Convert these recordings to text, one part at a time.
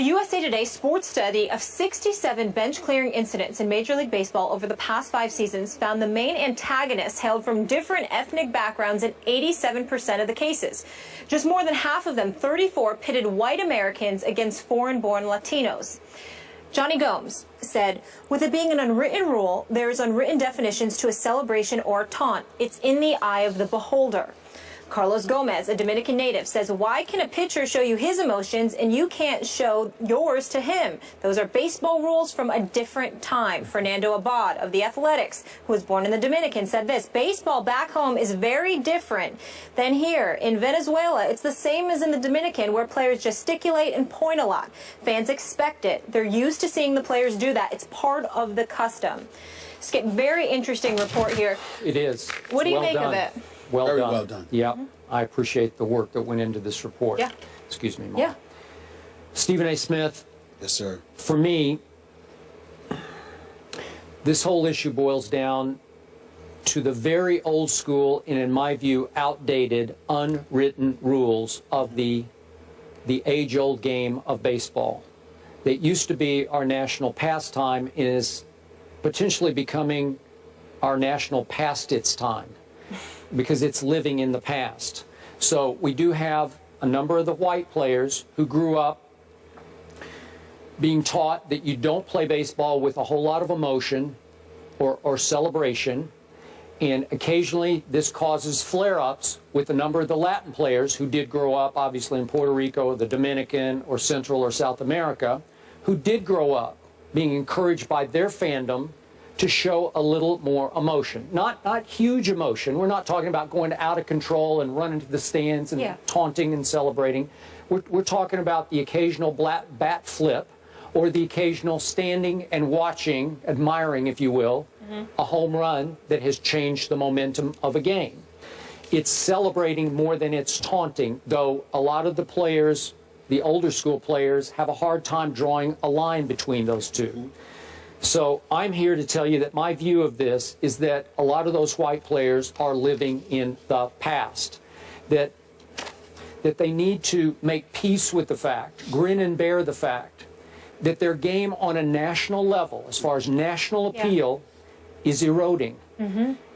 A USA Today sports study of 67 bench-clearing incidents in Major League Baseball over the past 5 seasons found the main antagonists hailed from different ethnic backgrounds in 87% of the cases. Just more than half of them, 34, pitted white Americans against foreign-born Latinos. Johnny Gomes said, with it being an unwritten rule, there is unwritten definitions to a celebration or a taunt. It's in the eye of the beholder. Carlos Gomez, a Dominican native, says, why can a pitcher show you his emotions and you can't show yours to him? Those are baseball rules from a different time. Fernando Abad of the Athletics, who was born in the Dominican, said this, baseball back home is very different than here. In Venezuela, it's the same as in the Dominican, where players gesticulate and point a lot. Fans expect it. They're used to seeing the players do that. It's part of the custom. Skip, very interesting report here. It is. What do you make of it? Very well done. Yeah, I appreciate the work that went into this report. Yeah. Excuse me, Mark. Yeah. Stephen A. Smith. Yes, sir. For me, this whole issue boils down to the very old school and, in my view, outdated, unwritten rules of the age-old game of baseball that used to be our national pastime and is potentially becoming our national past its time, because it's living in the past. So we do have a number of the white players who grew up being taught that you don't play baseball with a whole lot of emotion or celebration, and occasionally this causes flare-ups with a number of the Latin players who did grow up, obviously in Puerto Rico, the Dominican, or Central or South America, who did grow up being encouraged by their fandom to show a little more emotion. Not huge emotion. We're not talking about going out of control and running to the stands and taunting and celebrating. We're talking about the occasional bat flip or the occasional standing and watching, admiring, if you will, a home run that has changed the momentum of a game. It's celebrating more than it's taunting, though a lot of the players, the older school players, have a hard time drawing a line between those two. So I'm here to tell you that my view of this is that a lot of those white players are living in the past, that they need to make peace with the fact, grin and bear the fact, that their game on a national level, as far as national appeal, is eroding.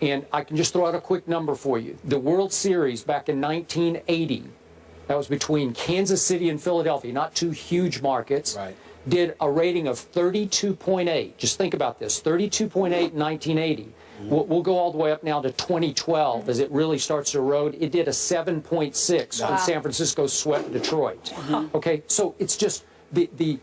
And I can just throw out a quick number for you. The World Series back in 1980, that was between Kansas City and Philadelphia, not two huge markets. Right. Did a rating of 32.8. Just think about this, 32.8 in 1980. We'll go all the way up now to 2012 as it really starts to erode. It did a 7.6 when San Francisco swept Detroit. Okay, so it's just the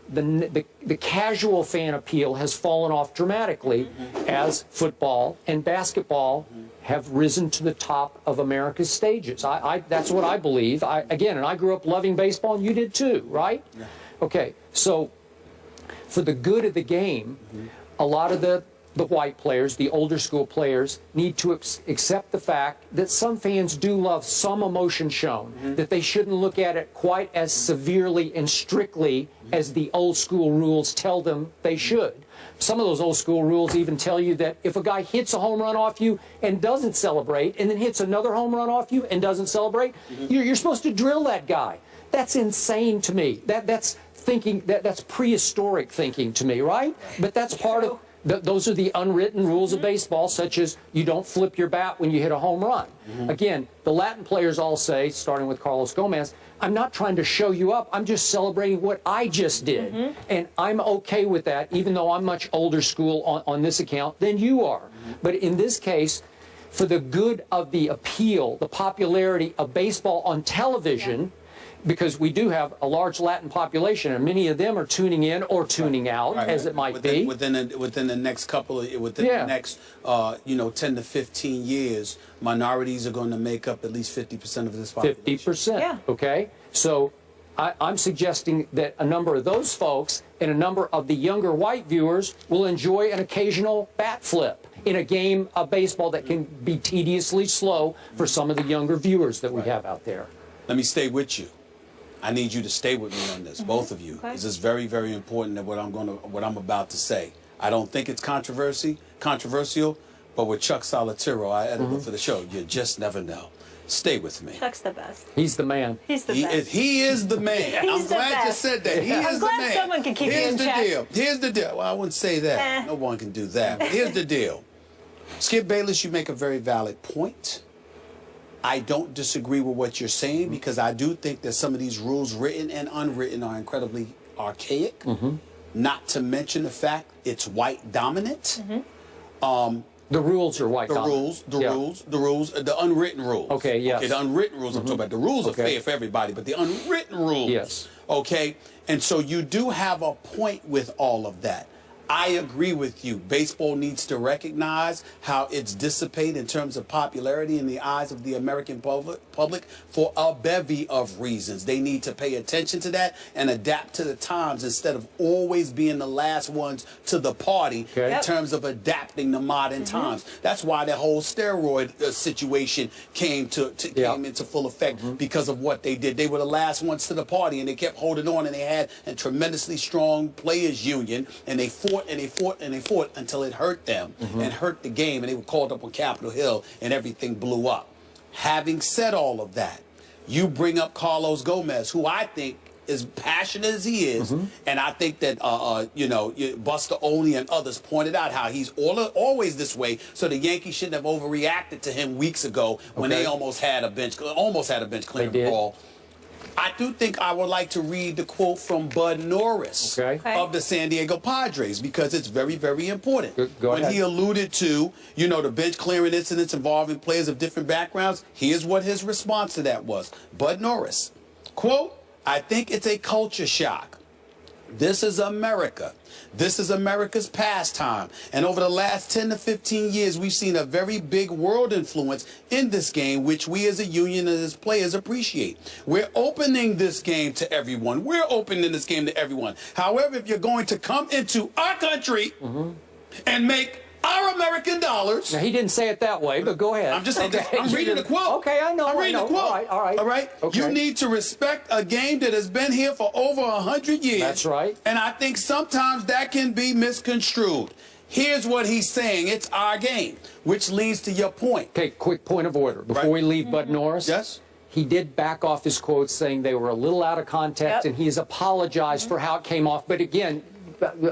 casual fan appeal has fallen off dramatically as football and basketball have risen to the top of America's stages. That's what I believe. Again, and I grew up loving baseball, and you did too, right? Yeah. Okay, so for the good of the game, a lot of the white players, the older school players, need to accept the fact that some fans do love some emotion shown, that they shouldn't look at it quite as severely and strictly as the old school rules tell them they should. Some of those old school rules even tell you that if a guy hits a home run off you and doesn't celebrate, and then hits another home run off you and doesn't celebrate, you're supposed to drill that guy. That's insane to me. That's thinking, that's prehistoric thinking to me, right? But that's part of, those are the unwritten rules of baseball, such as you don't flip your bat when you hit a home run. Again, the Latin players all say, starting with Carlos Gomez, I'm not trying to show you up, I'm just celebrating what I just did. And I'm okay with that, even though I'm much older school on this account than you are. But in this case, for the good of the appeal, the popularity of baseball on television, because we do have a large Latin population, and many of them are tuning in or tuning out, as it might be. Within the next couple of, the next, 10 to 15 years, minorities are going to make up at least 50% of this population. 50%. Okay. So I'm suggesting that a number of those folks and a number of the younger white viewers will enjoy an occasional bat flip in a game of baseball that can be tediously slow for some of the younger viewers that we have out there. Let me stay with you. I need you to stay with me on this, both of you. This is very, very important that what I'm about to say. I don't think it's controversial, but with Chuck Solitero, I edited for the show, you just never know. Stay with me. Chuck's the best. He's the man. He's the best. He is the man. I'm glad you said that. He is the man. I'm glad someone can keep you in check. Here's the deal. Well, I wouldn't say that. No one can do that. But here's the deal. Skip Bayless, you make a very valid point. I don't disagree with what you're saying because I do think that some of these rules, written and unwritten, are incredibly archaic. Not to mention the fact it's white dominant. The rules are white dominant. The rules, the unwritten rules. Okay, yes. Okay, the unwritten rules I'm talking about. The rules are fair for everybody, but the unwritten rules. Yes. Okay, and so you do have a point with all of that. I agree with you. Baseball needs to recognize how it's dissipated in terms of popularity in the eyes of the American public for a bevy of reasons. They need to pay attention to that and adapt to the times instead of always being the last ones to the party in terms of adapting to modern times. That's why the whole steroid situation came into full effect because of what they did. They were the last ones to the party, and they kept holding on, and they had a tremendously strong players union, and they fought and they fought and they fought until it hurt them and hurt the game, and they were called up on Capitol Hill and everything blew up. Having said all of that, you bring up Carlos Gomez, who I think as passionate as he is, and I think that you know, Buster Olney and others pointed out how he's always this way. So the Yankees shouldn't have overreacted to him weeks ago when they almost had a bench clearing brawl. I do think I would like to read the quote from Bud Norris of the San Diego Padres because it's very, very important. Go ahead. When he alluded to, you know, the bench clearing incidents involving players of different backgrounds, here's what his response to that was. Bud Norris, quote, "I think it's a culture shock. This is America. This is America's pastime. And over the last 10 to 15 years, we've seen a very big world influence in this game, which we as a union and as players appreciate. We're opening this game to everyone. We're opening this game to everyone. However, if you're going to come into our country and make our American dollars." Now, he didn't say it that way, but go ahead. I'm just I'm reading the quote. Okay, I know. I'm reading the quote. All right. All right. Okay. You need to respect a game that has been here for over 100 years. That's right. And I think sometimes that can be misconstrued. Here's what he's saying. It's our game, which leads to your point. Okay, quick point of order. Before we leave Bud Norris. Yes. He did back off his quotes saying they were a little out of context, and he has apologized for how it came off. But again,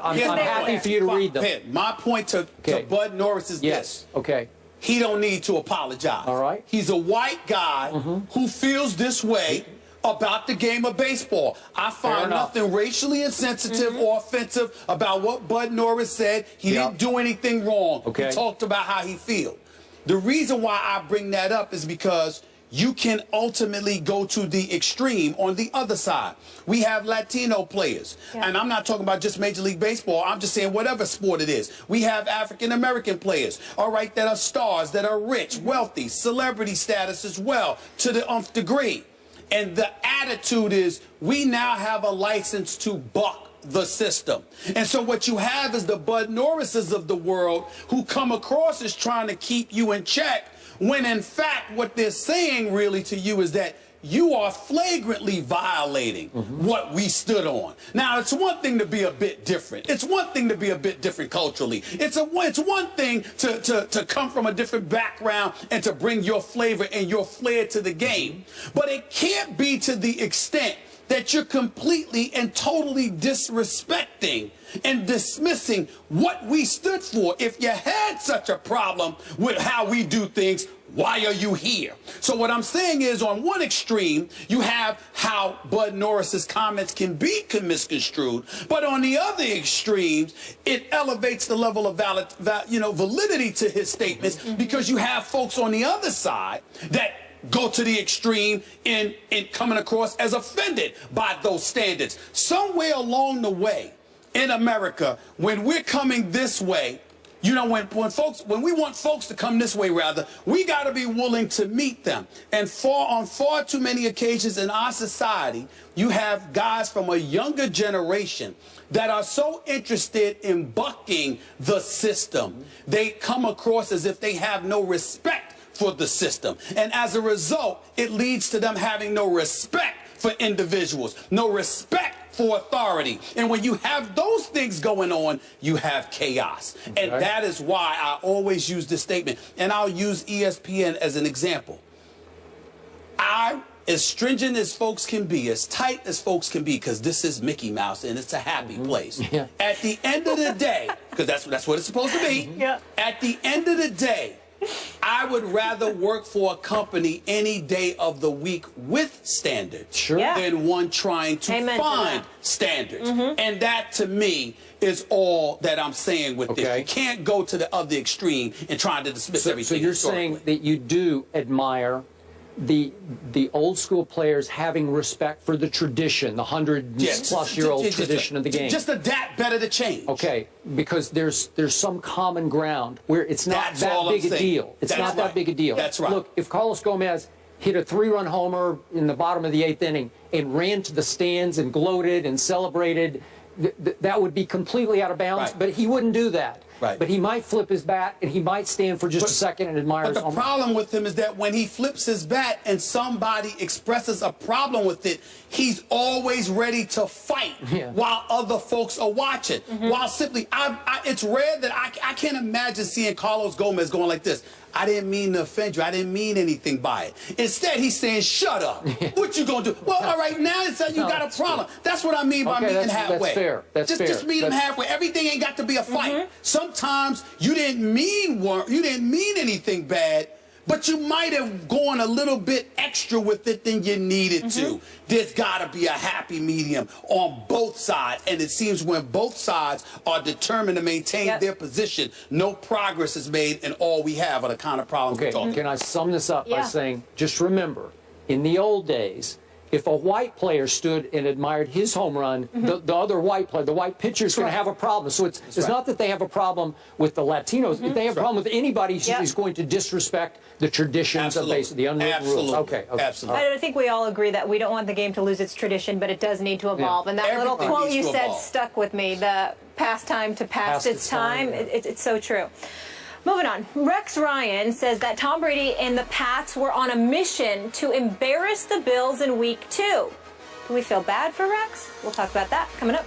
I'm happy for you to read them. My point to Bud Norris is this. Okay. He don't need to apologize. All right. He's a white guy who feels this way about the game of baseball. I find nothing racially insensitive or offensive about what Bud Norris said. He didn't do anything wrong. Okay. He talked about how he feels. The reason why I bring that up is because you can ultimately go to the extreme on the other side. We have Latino players, and I'm not talking about just Major League Baseball. I'm just saying whatever sport it is. We have African-American players, all right, that are stars, that are rich, wealthy, celebrity status as well, to the nth degree. And the attitude is we now have a license to buck the system. And so what you have is the Bud Norrises of the world who come across as trying to keep you in check, when in fact what they're saying really to you is that you are flagrantly violating what we stood on. Now, it's one thing to be a bit different. It's one thing to be a bit different culturally. It's one thing to come from a different background and to bring your flavor and your flair to the game. But it can't be to the extent that you're completely and totally disrespecting and dismissing what we stood for. If you had such a problem with how we do things, why are you here? So what I'm saying is, on one extreme, you have how Bud Norris's comments can be misconstrued, but on the other extremes, it elevates the level of validity to his statements, because you have folks on the other side that go to the extreme in coming across as offended by those standards. Somewhere along the way in America, when we're coming this way, you know, when we want folks to come this way, rather, we got to be willing to meet them. And on far too many occasions in our society, you have guys from a younger generation that are so interested in bucking the system, they come across as if they have no respect for the system. And as a result, it leads to them having no respect for individuals, no respect for authority. And when you have those things going on, you have chaos. And that is why I always use this statement. And I'll use ESPN as an example. as stringent as folks can be, as tight as folks can be, because this is Mickey Mouse and it's a happy place. Yeah. At the end of the day, because that's what it's supposed to be. Yeah. At the end of the day, I would rather work for a company any day of the week with standards Sure. Yeah. than one trying to Amen to find that. standards. And that, to me, is all that I'm saying with this. Okay. You can't go to the other extreme and try to dismiss everything. So you're saying historically. that you do admire the old school players having respect for the tradition, the 100-plus-year-old tradition of the game. Just adapt better to change. Okay, because there's some common ground where it's not That's all that I'm big a saying. deal. It's That's not that right. big a deal. That's right. Look, if Carlos Gomez hit a 3-run homer in the bottom of the 8th inning and ran to the stands and gloated and celebrated, that would be completely out of bounds. Right. But he wouldn't do that. Right. But he might flip his bat and he might stand for just a second and admire But his the home. problem with him is that when he flips his bat and somebody expresses a problem with it, he's always ready to fight while other folks are watching. While simply, it's rare that I can't imagine seeing Carlos Gomez going like this. I didn't mean to offend you. I didn't mean anything by it. Instead, he's saying, shut up. What you going to do? Well, all right, now it's like you got a problem. That's what I mean by meeting halfway. That's fair. That's fair. Just meet him halfway. Everything ain't got to be a fight. Sometimes you didn't mean anything bad, but you might have gone a little bit extra with it than you needed to. There's got to be a happy medium on both sides, and it seems when both sides are determined to maintain their position, no progress is made, and all we have are the kind of problems we're talking about. Can I sum this up by saying, just remember, in the old days, if a white player stood and admired his home run, the other white player, the white pitcher is going to have a problem. So it's not that they have a problem with the Latinos. If they have a problem with anybody, he's going to disrespect the traditions of the unwritten rules. Okay. Absolutely. I think we all agree that we don't want the game to lose its tradition, but it does need to evolve. And that little quote you said stuck with me, the pastime to past its time. It's so true. Moving on, Rex Ryan says that Tom Brady and the Pats were on a mission to embarrass the Bills in Week 2. Do we feel bad for Rex? We'll talk about that coming up.